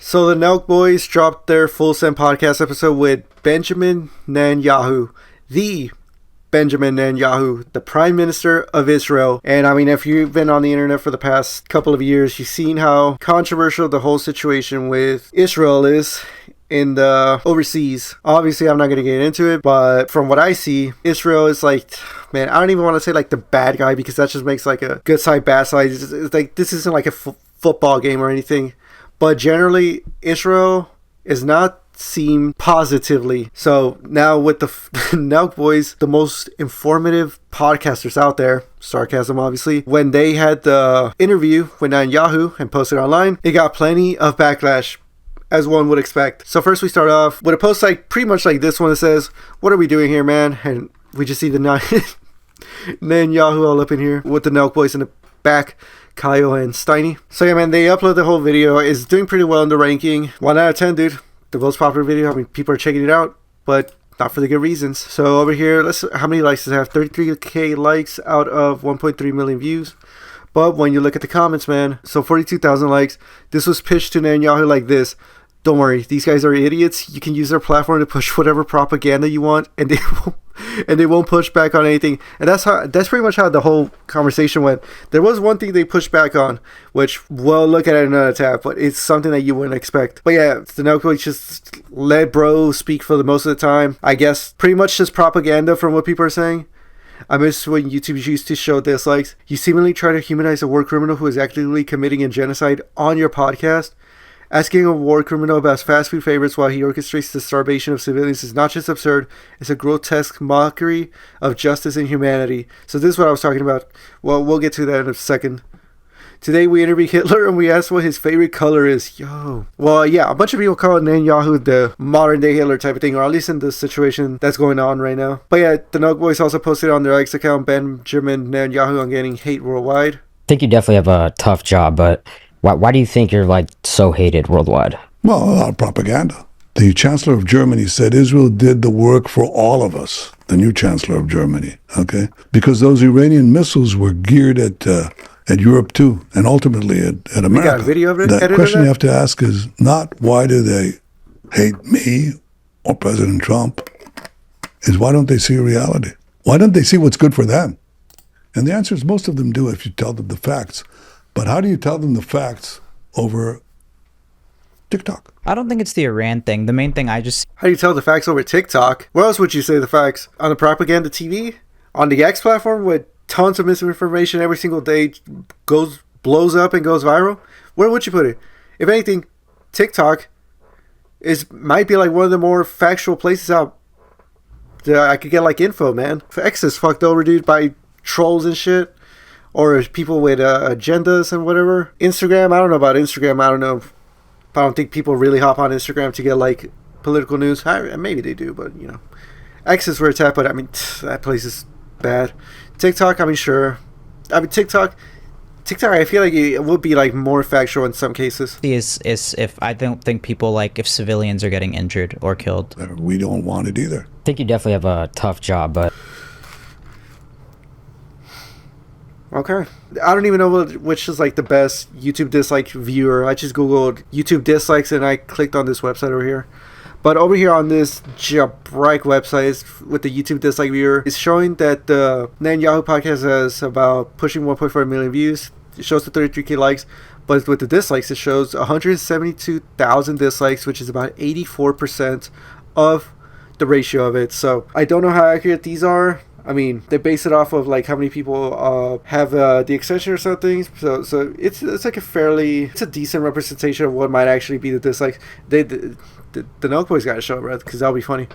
So the Nelk Boys dropped their full send podcast episode with Benjamin Netanyahu, the Benjamin Netanyahu, the Prime Minister of Israel. And I mean, if you've been on the internet for the past couple of years, you've seen how controversial the whole situation with Israel is in the overseas. Obviously, I'm not going to get into it, but from what I see, Israel is like, man, I don't even want to say like the bad guy, because that just makes like a good side, bad side. It's like, this isn't like a football game or anything, but generally, Israel is not seen positively. So now with the Nelk Boys, the most informative podcasters out there, sarcasm obviously, when they had the interview with Netanyahu and posted online, it got plenty of backlash, as one would expect. So first we start off with a post like pretty much like this one that says, "What are we doing here, man?" And we just see the Netanyahu all up in here with the Nelk Boys in the back, Kyle and Steiny. So yeah, man, they upload the whole video. It's doing pretty well in the ranking. 1 out of 10, dude. The most popular video. I mean, people are checking it out, but not for the good reasons. So over here, how many likes does it have? 33k likes out of 1.3 million views. But when you look at the comments, man, so 42,000 likes. This was pitched to Netanyahu like this: "Don't worry, these guys are idiots. You can use their platform to push whatever propaganda you want, and they won't push back on anything." And that's pretty much how the whole conversation went. There was one thing they pushed back on, which we'll look at in another tab, but it's something that you wouldn't expect. But yeah, the Nelk Boys just let bro speak for the most of the time. I guess pretty much just propaganda from what people are saying. I miss when YouTube used to show dislikes. You seemingly try to humanize a war criminal who is actively committing a genocide on your podcast. Asking a war criminal about fast food favorites while he orchestrates the starvation of civilians is not just absurd, it's a grotesque mockery of justice and humanity. So this is what I was talking about. Well, we'll get to that in a second. Today we interviewed Hitler and we asked what his favorite color is. Yo. Well, yeah, a bunch of people call Netanyahu the modern day Hitler type of thing, or at least in the situation that's going on right now. But yeah, the Nelk Boys also posted on their X account, Benjamin Netanyahu on getting hate worldwide. I think you definitely have a tough job, but why do you think you're like so hated worldwide? Well, a lot of propaganda. The Chancellor of Germany said Israel did the work for all of us, the new Chancellor of Germany, okay? Because those Iranian missiles were geared at Europe too, and ultimately at America. We got a video of it? The question you have to ask is not why do they hate me or President Trump, is why don't they see reality? Why don't they see what's good for them? And the answer is most of them do if you tell them the facts. But how do you tell them the facts over TikTok? I don't think it's the Iran thing. The main thing I just... How do you tell the facts over TikTok? Where else would you say the facts? On the propaganda TV? On the X platform with tons of misinformation every single day blows up and goes viral? Where would you put it? If anything, TikTok might be like one of the more factual places out that I could get like info, man. X is fucked over, dude, by trolls and shit. Or people with agendas and whatever. Instagram, I don't know about Instagram. I don't think people really hop on Instagram to get like political news. Maybe they do, but you know. X is where it's at, but I mean, that place is bad. TikTok, I mean, sure. I mean, TikTok, I feel like it would be like more factual in some cases. is if I don't think people like if civilians are getting injured or killed. We don't want it either. I think you definitely have a tough job, but... Okay. I don't even know which is like the best YouTube dislike viewer. I just Googled YouTube dislikes and I clicked on this website over here. But over here on this jabrike website with the YouTube dislike viewer, it's showing that the Netanyahu podcast has about pushing 1.4 million views. It shows the 33k likes. But with the dislikes, it shows 172,000 dislikes, which is about 84% of the ratio of it. So I don't know how accurate these are. I mean, they base it off of like how many people have the extension or something. So it's like it's a decent representation of what might actually be the dislikes. The Nelk Boys got to show it, bro, because that'll be funny.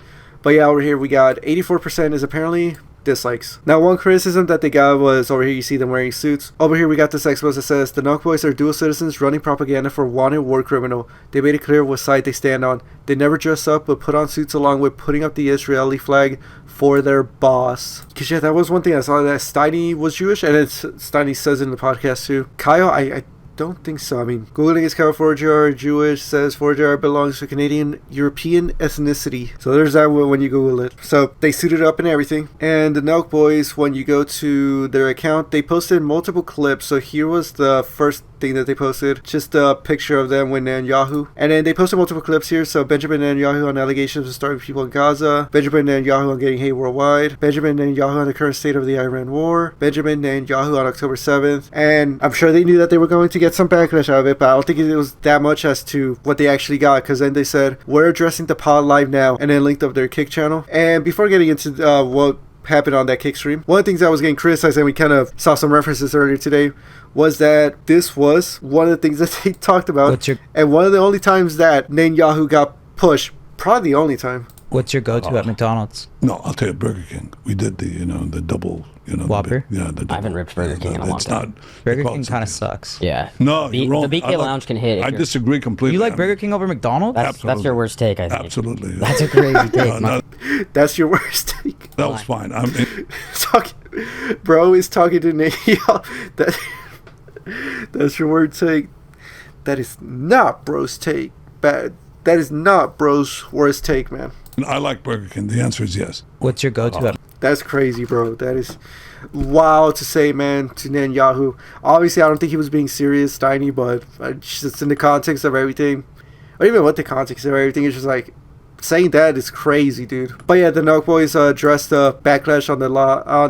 But yeah, over here we got 84% is apparently dislikes. Now, one criticism that they got was over here you see them wearing suits. Over here we got this expose that says the Nelk Boys are dual citizens running propaganda for wanted war criminal. They made it clear what side they stand on. They never dress up but put on suits along with putting up the Israeli flag for their boss. Because yeah, that was one thing I saw, that Steiny was Jewish, and Steiny says in the podcast too. Kyle, I don't think so. I mean, Googling is how Forger Jewish says Forger belongs to Canadian European ethnicity. So there's that when you Google it. So they suited up and everything. And the Nelk Boys, when you go to their account, they posted multiple clips. So here was the first thing that they posted, just a picture of them with Netanyahu. And then they posted multiple clips here. So Benjamin Netanyahu on allegations of starving people in Gaza, Benjamin Netanyahu on getting hate worldwide, Benjamin Netanyahu on the current state of the Iran war, Benjamin Netanyahu on October 7th. And I'm sure they knew that they were going to get some backlash out of it, but I don't think it was that much as to what they actually got, because then they said, we're addressing the pod live now, and then linked up their Kick channel. And before getting into what happened on that Kick stream, one of the things that was getting criticized, and we kind of saw some references earlier today, was that this was one of the things that they talked about, and one of the only times that Netanyahu got pushed, probably the only time. What's your go-to at McDonald's? No, I'll tell you, Burger King. We did the double, Whopper? The double. I haven't ripped Burger King in a long time. Burger King kind of sucks. Yeah. No, you're wrong. The BK Lounge can hit. I disagree completely. You like Burger King over McDonald's? That's your worst take, I think. Absolutely. That's a crazy take. That's your worst take. That was fine. Bro is talking to Netanyahu. That's your word take. That is not bro's take. That is not bro's worst take, man. I like Burger King. The answer is yes. What's your go-to at? That's crazy, bro. That is wild to say, man, to Netanyahu. Obviously, I don't think he was being serious, Steiny, but just in the context of everything, or even what the context of everything, it's just like, saying that is crazy, dude. But yeah, the Nelk Boys addressed the backlash on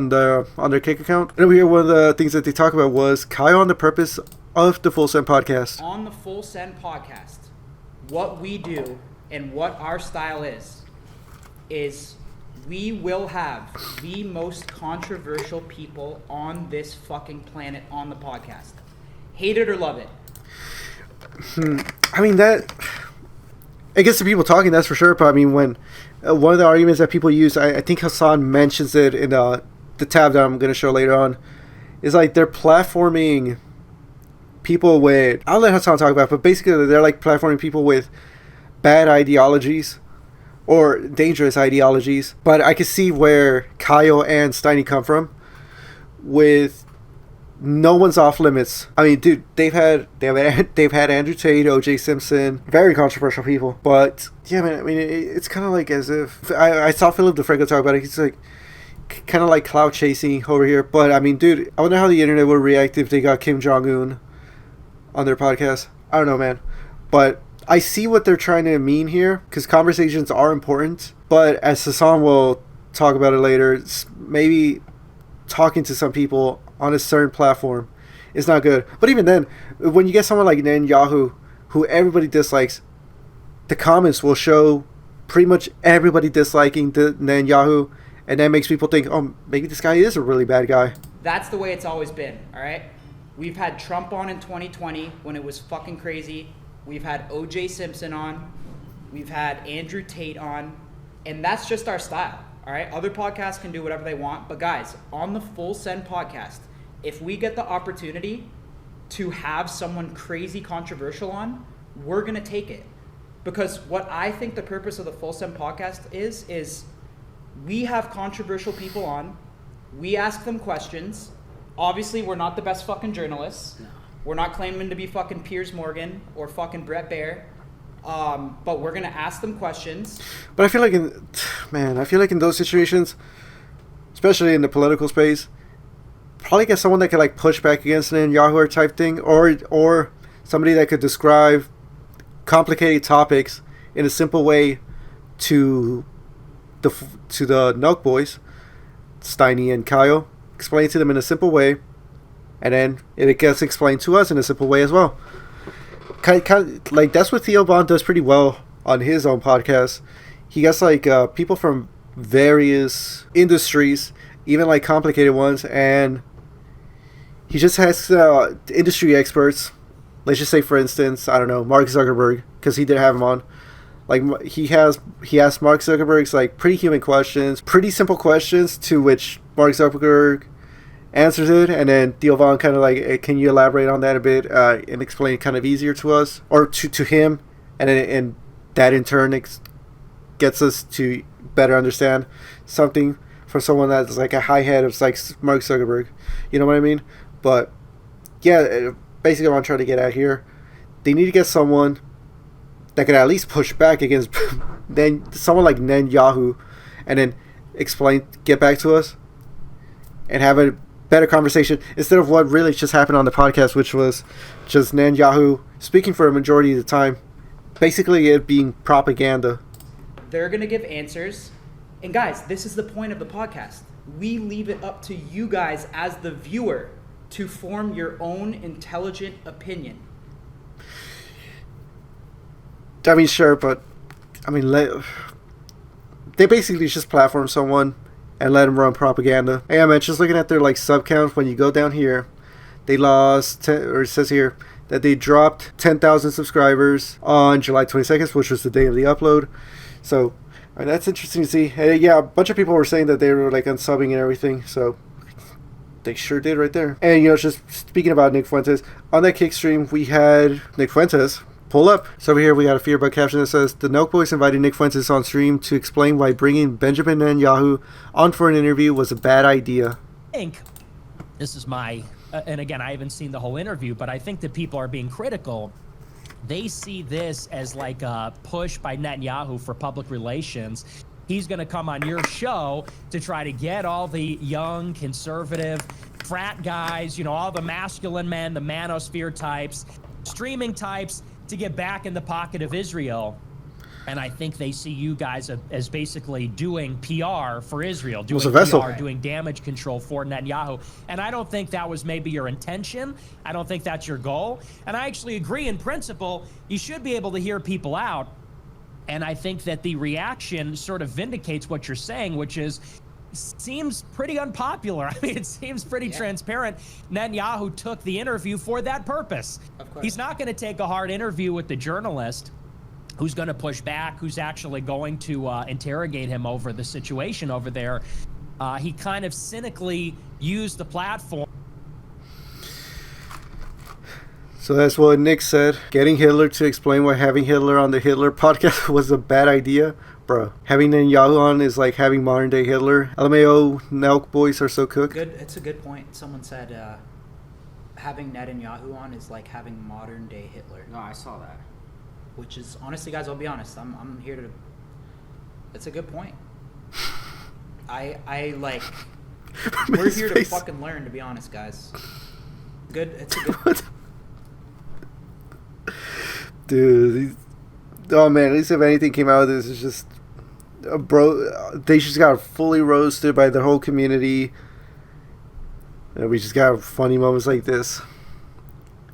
their Kick account. And over here, one of the things that they talk about was Kyle on the purpose of the Full Send podcast. On the Full Send podcast, what we do and what our style is we will have the most controversial people on this fucking planet on the podcast. Hate it or love it. I mean, that, I guess the people talking, that's for sure. But I mean, when one of the arguments that people use, I think Hassan mentions it in the tab that I'm going to show later on, is like they're platforming people with, I'll let Hassan talk about it, but basically they're like platforming people with bad ideologies or dangerous ideologies. But I can see where Kyle and Steiny come from with no one's off limits. I mean, dude, they've had Andrew Tate, O.J. Simpson, very controversial people. But yeah, man, I mean, it's kind of like as if I saw Philip DeFranco talk about it. He's like kind of like cloud chasing over here. But I mean, dude, I wonder how the internet would react if they got Kim Jong-un on their podcast. I don't know, man, but I see what they're trying to mean here, because conversations are important. But as Hassan will talk about it later, maybe talking to some people on a certain platform is not good. But even then, when you get someone like Netanyahu, who everybody dislikes, the comments will show pretty much everybody disliking Netanyahu, and that makes people think, oh, maybe this guy is a really bad guy. That's the way it's always been, all right? We've had Trump on in 2020 when it was fucking crazy. We've had O.J. Simpson on. We've had Andrew Tate on. And that's just our style, all right? Other podcasts can do whatever they want. But guys, on the Full Send podcast, if we get the opportunity to have someone crazy controversial on, we're going to take it. Because what I think the purpose of the Full Send podcast is we have controversial people on. We ask them questions. Obviously, we're not the best fucking journalists. No. We're not claiming to be fucking Piers Morgan or fucking Brett Baer. But we're going to ask them questions. But I feel like in those situations, especially in the political space, probably get someone that could like push back against an Netanyahu type thing, or somebody that could describe complicated topics in a simple way to the Nelk Boys, Steiny and Kyle. Explain to them in a simple way, and then it gets explained to us in a simple way as well. Kind of, like that's what Theo Bond does pretty well on his own podcast. He gets like people from various industries, even like complicated ones, and he just has industry experts. Let's just say, for instance, I don't know, Mark Zuckerberg, because he did have him on. Like he asked Mark Zuckerberg's like pretty human questions, pretty simple questions, to which Mark Zuckerberg answers it, and then Theo Von kind of like, hey, can you elaborate on that a bit and explain it kind of easier to us or to him, and that in turn gets us to better understand something for someone that's like a high head of like Mark Zuckerberg, you know what I mean? But yeah, basically what I'm trying to get at here. They need to get someone that could at least push back against then someone like Netanyahu, and then get back to us, and have a better conversation instead of what really just happened on the podcast, which was just Netanyahu speaking for a majority of the time, basically it being propaganda. They're going to give answers. And guys, this is the point of the podcast. We leave it up to you guys as the viewer to form your own intelligent opinion. I mean, sure, but I mean, they basically just platform someone and let them run propaganda. Hey, man, just looking at their like sub counts, when you go down here, they lost or it says here that they dropped 10,000 subscribers on July 22nd, which was the day of the upload. So, I mean, that's interesting to see. Hey, yeah, a bunch of people were saying that they were like unsubbing and everything. So, they sure did right there. And just speaking about Nick Fuentes, on that kick stream, we had Nick Fuentes pull up. So over here we got a fearbug caption that says, the Nelk Boys invited Nick Fuentes on stream to explain why bringing Benjamin Netanyahu on for an interview was a bad idea. I think this is my, and again, I haven't seen the whole interview, but I think that people are being critical. They see this as like a push by Netanyahu for public relations. He's going to come on your show to try to get all the young, conservative, frat guys, all the masculine men, the manosphere types, streaming types, to get back in the pocket of Israel. And I think they see you guys as basically doing PR for Israel, doing PR, doing damage control for Netanyahu. And I don't think that was maybe your intention. I don't think that's your goal. And I actually agree in principle, you should be able to hear people out. And I think that the reaction sort of vindicates what you're saying, which is, seems pretty unpopular. I mean, it seems pretty transparent. Netanyahu took the interview for that purpose. Of course. He's not going to take a hard interview with the journalist who's going to push back, who's actually going to interrogate him over the situation over there. He kind of cynically used the platform. So that's what Nick said. Getting Hitler to explain why having Hitler on the Hitler podcast was a bad idea. Bro, having Netanyahu on is like having modern day Hitler. LMAO, Nelk Boys are so cooked. Good. It's a good point. Someone said having Netanyahu on is like having modern day Hitler. No, I saw that. Which is, honestly, guys, I'll be honest. I'm here to... It's a good point. I like... We're here to fucking learn, to be honest, guys. Good. It's a good point. Dude, oh man, at least if anything came out of this, it's just... they just got fully roasted by the whole community. And we just got funny moments like this.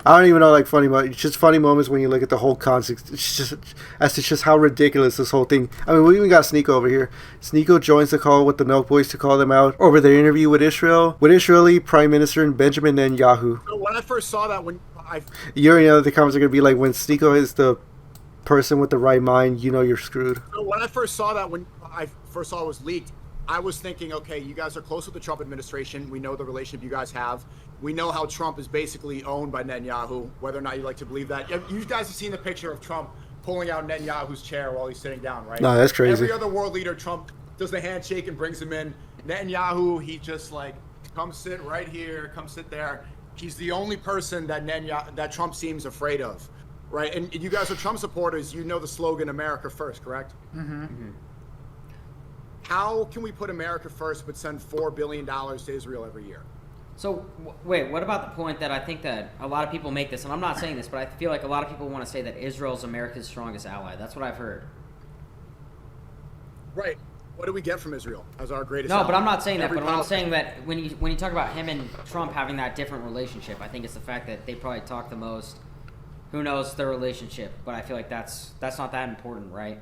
I don't even know, like, funny moments. It's just funny moments when you look at the whole context. It's just, as to just how ridiculous this whole thing. I mean, we even got Sneeko over here. Sneeko joins the call with the Nelk Boys to call them out over their interview with Israeli Prime Minister Benjamin Netanyahu. So when I first saw that, the comments are going to be like, when Sneeko is the person with the right mind, you're screwed. So when I first saw that, when I first saw it was leaked, I was thinking, okay, you guys are close with the Trump administration. We know the relationship you guys have. We know how Trump is basically owned by Netanyahu, whether or not you like to believe that. You guys have seen the picture of Trump pulling out Netanyahu's chair while he's sitting down, right? No, that's crazy. Every other world leader, Trump does the handshake and brings him in. Netanyahu, he just like, come sit right here, come sit there. He's the only person that Trump seems afraid of, right? And you guys are Trump supporters. You know the slogan, America First, correct? Mm-hmm. Mm-hmm. How can we put America first but send $4 billion to Israel every year? So, wait, what about the point that I think that a lot of people make this, and I'm not saying this, but I feel like a lot of people want to say that Israel's America's strongest ally. That's what I've heard. Right. What do we get from Israel as our greatest ally? No, but I'm not saying that. But I'm saying that when you talk about him and Trump having that different relationship, I think it's the fact that they probably talk the most. Who knows their relationship? But I feel like that's not that important, right?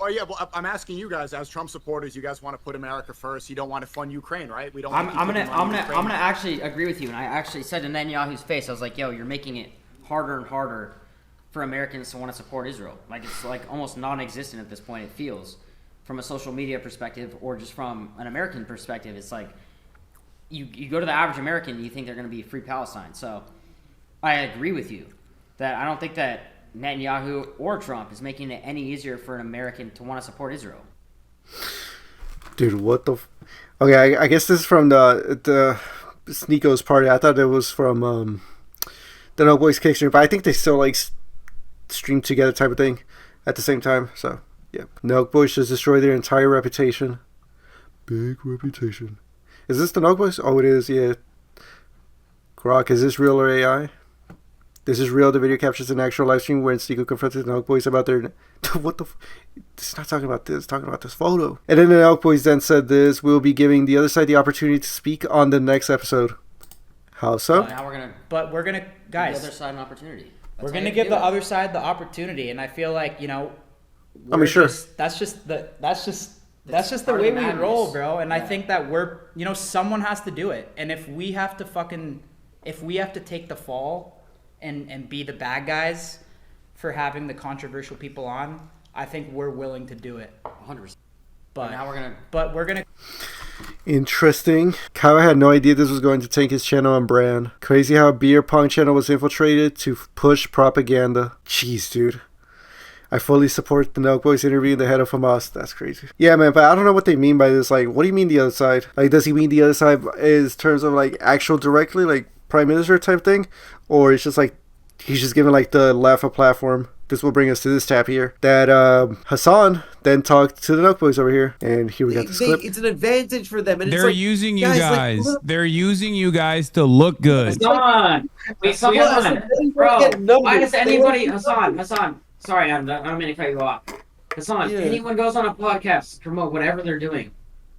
Oh yeah, well, I'm asking you guys as Trump supporters. You guys want to put America first. You don't want to fund Ukraine, right? We don't. I'm gonna actually agree with you. And I actually said to Netanyahu's face, I was like, "Yo, you're making it harder and harder for Americans to want to support Israel. Like it's like almost non-existent at this point. It feels, from a social media perspective or just from an American perspective, it's like you go to the average American, you think they're going to be free Palestine. So I agree with you that I don't think that Netanyahu or Trump is making it any easier for an American to want to support Israel. Dude, what the... Okay, I guess this is from the Sneeko's party. I thought it was from the Nelk Boys kick stream, but I think they still like stream together type of thing at the same time. So yeah, Nelk Boys just destroyed their entire reputation. Big reputation. Is this the Nelk Boys? Oh, it is. Yeah. Grok, is this real or AI? This is real. The video captures an actual live stream where Stiku confronted the Nelk Boys about their... What the... It's not talking about this. It's talking about this photo. And then the Nelk Boys then said this. We'll be giving the other side the opportunity to speak on the next episode. How so? Now we're gonna. But we're gonna, guys. Give the other side an opportunity. We're gonna give the other side the opportunity, and I feel like I mean, sure. That's just the part way of the we madness. roll, bro. And I Yeah. think that we're someone has to do it, and if we have to take the fall and be the bad guys for having the controversial people on, I think we're willing to do it. 100%. But now we're gonna. Interesting. Kyle had no idea this was going to tank his channel and brand. Crazy how a beer pong channel was infiltrated to push propaganda. Jeez, dude. I fully support the Nelk Boys interviewing the head of Hamas. That's crazy. Yeah, man, but I don't know what they mean by this. Like, what do you mean the other side? Like, does he mean the other side is terms of like actual directly, like prime minister type thing? Or it's just like he's just giving like the left a platform? This will bring us to this tab here. That Hassan then talked to the Nelk Boys over here. And here we got this clip. It's an advantage for them. And They're it's like, using you guys, guys. like, They're using you guys to look good. Hassan, bro. Why does anybody, Hassan? Sorry, I don't mean to cut you off. Hassan, anyone goes on a podcast to promote whatever they're doing.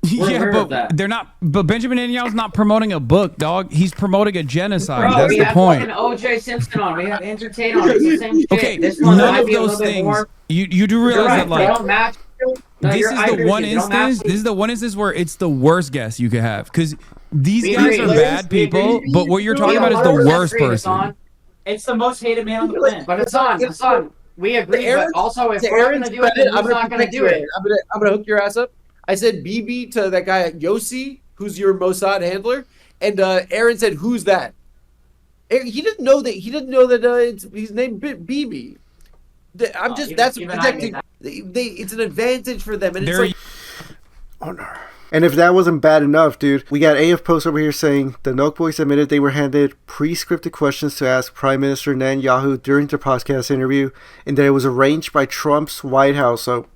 We're Yeah, aware of but that. they're not. But Benjamin Netanyahu's not promoting a book, dog. He's promoting a genocide. Bro, That's we the have point. fucking O.J. Simpson on. We have Andrew Tate on. It's the same shit. Okay, This one none might of be a those little bit things. more. You do You're realize right, that they like don't match. No, this I is agree the one with you. They don't match instance. This is the one instance where it's the worst guess you could have because these We guys agree. are bad people. But what you're talking about is the 100% worst agree, person. Hassan. It's the most hated man on the planet. But Hassan, we agree. But also, if we're Aaron's gonna do it, then I'm who's not gonna do it? I'm gonna hook your ass up. I said BB to that guy Yossi, who's your Mossad handler, and Aaron said, "Who's that?" He didn't know that. He didn't know that he's named BB. I'm just that's even I protecting. knew It's an advantage for them, and it's They're like Oh no. And if that wasn't bad enough, dude, we got AF Post over here saying the Nelk Boys admitted they were handed pre-scripted questions to ask Prime Minister Netanyahu during their podcast interview, and that it was arranged by Trump's White House. So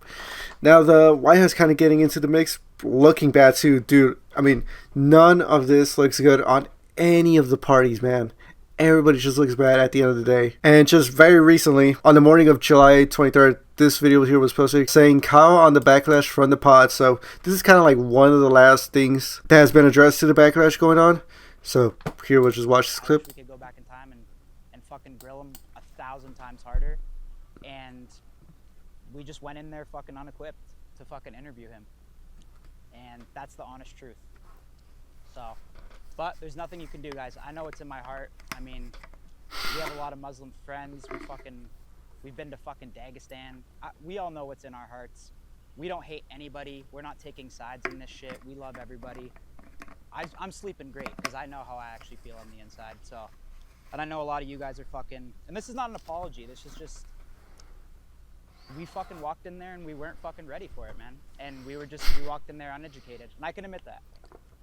now the White House kind of getting into the mix, looking bad too, dude. I mean, none of this looks good on any of the parties, man. Everybody just looks bad at the end of the day. And just very recently, on the morning of July 23rd, this video here was posted saying Kyle on the backlash from the pod. So this is kind of like one of the last things that has been addressed to the backlash going on. So here we'll just watch this clip. We could go back in time and fucking grill him 1,000 times harder. And we just went in there fucking unequipped to fucking interview him. And that's the honest truth. So, but there's nothing you can do, guys. I know it's in my heart. I mean, we have a lot of Muslim friends. We've been to fucking Dagestan. We all know what's in our hearts. We don't hate anybody. We're not taking sides in this shit. We love everybody. I'm sleeping great because I know how I actually feel on the inside. So, and I know a lot of you guys are fucking, and this is not an apology. This is just, we fucking walked in there and we weren't fucking ready for it, man. And we walked in there uneducated. And I can admit that.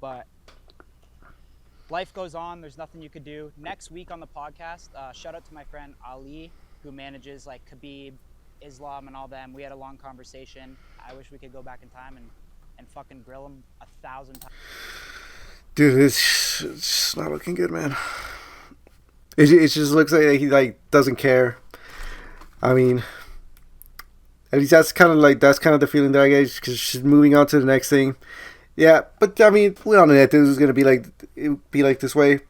But life goes on. There's nothing you could do. Next week on the podcast, shout out to my friend Ali, who manages like Khabib, Islam, and all them. We had a long conversation. I wish we could go back in time and fucking grill him 1,000 times. Dude, it's just not looking good, man. It just looks like he like doesn't care. I mean, at least that's kind of the feeling that I get, because she's moving on to the next thing. Yeah, but I mean, we all know that this is gonna be like this way.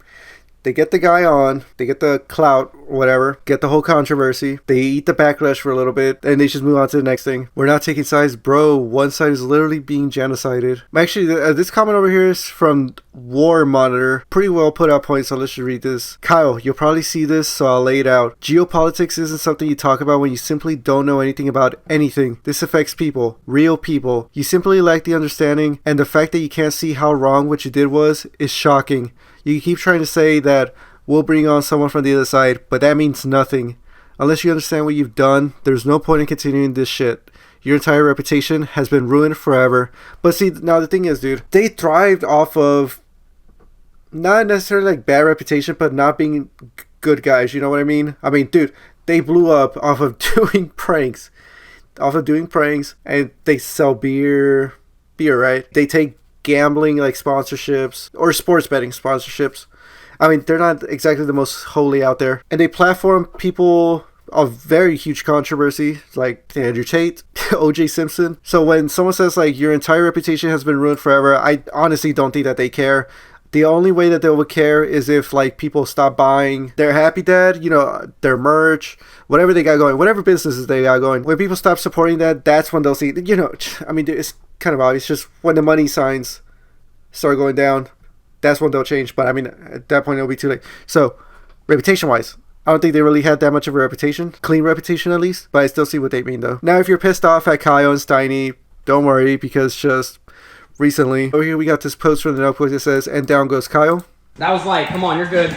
They get the guy on, they get the clout, whatever, get the whole controversy, they eat the backlash for a little bit, and they just move on to the next thing. We're not taking sides, bro. One side is literally being genocided. Actually, this comment over here is from War Monitor. Pretty well put out point, so let's just read this. Kyle, you'll probably see this, so I'll lay it out. Geopolitics isn't something you talk about when you simply don't know anything about anything. This affects people, real people. You simply lack the understanding, and the fact that you can't see how wrong what you did was is shocking. You keep trying to say that we'll bring on someone from the other side, but that means nothing. Unless you understand what you've done, there's no point in continuing this shit. Your entire reputation has been ruined forever. But see, now the thing is, dude, they thrived off of not necessarily like bad reputation, but not being good guys. You know what I mean? I mean, dude, they blew up off of doing pranks. And they sell beer, right? They take gambling like sponsorships or sports betting sponsorships. I mean, they're not exactly the most holy out there. And they platform people of very huge controversy, like Andrew Tate, O.J. Simpson. So when someone says, like, your entire reputation has been ruined forever, I honestly don't think that they care. The only way that they would care is if, like, people stop buying their Happy Dad, you know, their merch, whatever they got going, whatever businesses they got going. When people stop supporting that, that's when they'll see, you know, I mean, it's kind of obvious. Just when the money signs start going down, that's when they'll change. But I mean, at that point, it'll be too late. So, reputation-wise, I don't think they really had that much of a reputation. Clean reputation, at least. But I still see what they mean, though. Now, if you're pissed off at Kyle and Steiny, don't worry, because just recently, over here we got this post from the Nelk Boys that says, and down goes Kyle. That was like, come on, you're good.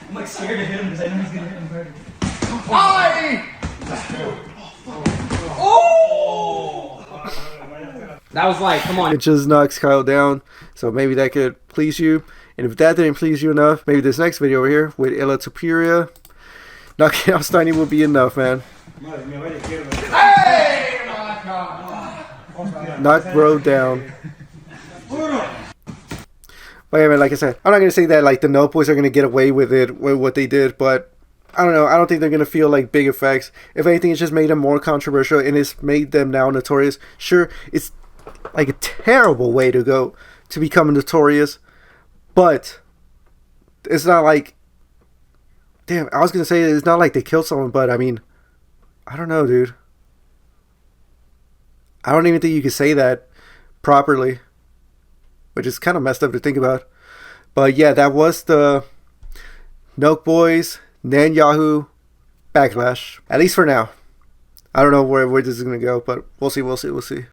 I'm like scared to hit him because I know he's gonna hit him harder. That was like, come on. It just knocks Kyle down, so maybe that could please you. And if that didn't please you enough, maybe this next video over here with Ella Tupuria, knocking out Steiny will be enough, man. Hey, my God. Knock bro down. But yeah, man, like I said, I'm not going to say that like the Nelk Boys are going to get away with it, with what they did, but I don't know. I don't think they're going to feel like big effects. If anything, it's just made them more controversial and it's made them now notorious. Sure, it's like a terrible way to go to become notorious, but it's not like, damn, I was going to say it's not like they killed someone, but I mean, I don't know, dude. I don't even think you could say that properly, which is kind of messed up to think about. But yeah, that was the Nelk Boys Netanyahu Backlash, at least for now. I don't know where this is going to go, but we'll see.